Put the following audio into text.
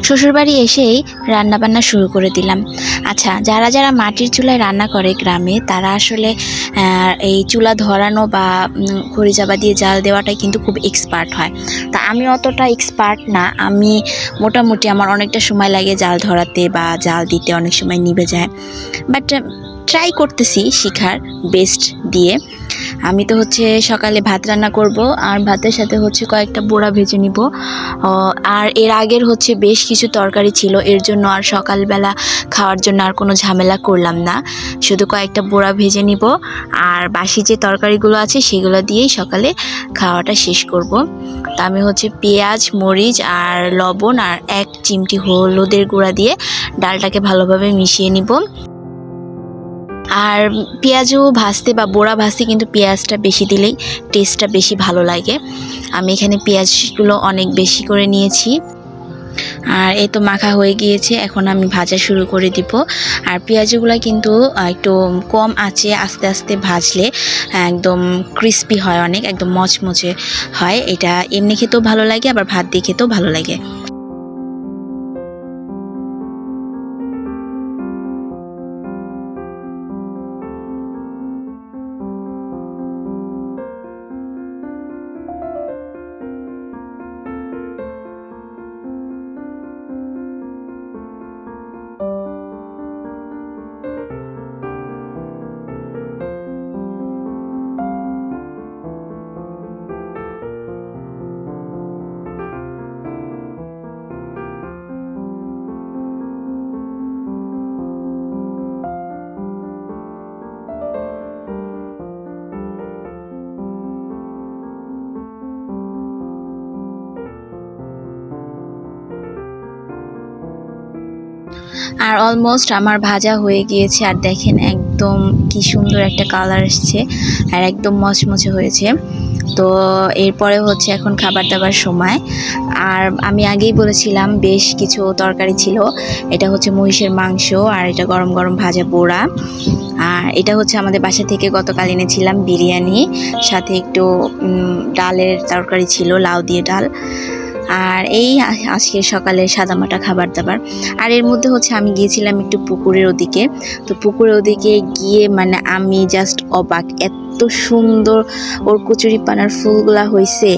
শ্বশুরবাড়ি এসেই রান্নাবান্না শুরু করে দিলাম। আচ্ছা, যারা যারা মাটির চুলায় রান্না করে গ্রামে, তারা আসলে এই চুলা ধরানো বা খড়ি চাপা দিয়ে জাল দেওয়াটাই কিন্তু খুব এক্সপার্ট হয়। তা আমি অতটা এক্সপার্ট না। আমি মোটামুটি, আমার অনেকটা সময় লাগে জাল ধরাতে বা জাল দিতে, অনেক সময় নিভে যায়। বাট ট্রাই করতেছি শেখার বেস্ট দিয়ে। আমি তো সকালে ভাত রান্না করব, আর ভাতের সাথে কয়েকটা বড়া ভেজে নিব। আর এর আগের বেশ কিছু তরকারি ছিল, এর জন্য আর সকালবেলা খাওয়ার জন্য আর কোনো ঝামেলা করলাম না। শুধু কয়েকটা বড়া ভেজে নিব, আর বাসি যে তরকারিগুলো আছে সেগুলো দিয়েই সকালে খাওয়াটা শেষ করব। তা আমি পেঁয়াজ, মরিচ আর লবণ আর 1 চিমটি হলুদের গুঁড়া দিয়ে ডালটাকে ভালোভাবে মিশিয়ে নিব। আর পেঁয়াজও ভাজতে বা বড়া ভাজতে কিন্তু পেঁয়াজটা বেশি দিলেই টেস্টটা বেশি ভালো লাগে। আমি এখানে পেঁয়াজগুলো অনেক বেশি করে নিয়েছি। আর এই তো মাখা হয়ে গিয়েছে, এখন আমি ভাজা শুরু করে দিব। আর পেঁয়াজগুলো কিন্তু একটু কম আঁচে আস্তে আস্তে ভাজলে একদম ক্রিস্পি হয়, অনেক একদম মচমচে হয়। এটা এমনি খেতেও ভালো লাগে, আবার ভাত দিয়ে খেতেও ভালো লাগে। আর অলমোস্ট আমার ভাজা হয়ে গিয়েছে। আর দেখেন একদম কি সুন্দর একটা কালার এসছে, আর একদম মচমচে হয়েছে। তো এরপরে এখন খাবার দাবার সময়। আর আমি আগেই বলেছিলাম বেশ কিছু তরকারি ছিল। এটা মহিষের মাংস, আর এটা গরম গরম ভাজা পোড়া। আর এটা আমাদের বাসা থেকে গতকাল এনেছিলাম বিরিয়ানি, সাথে একটু ডালের তরকারি ছিল, লাউ দিয়ে ডাল। আর এই আজকে সকালে সাদামাটা খাবার দাবার। আর এর মধ্যে আমি গিয়েছিলাম একটু পুকুরের ওদিকে। তো পুকুরের ওদিকে গিয়ে মানে আমি জাস্ট অবাক, এত সুন্দর ওর কচুরিপানার ফুলগুলা হয়েছে।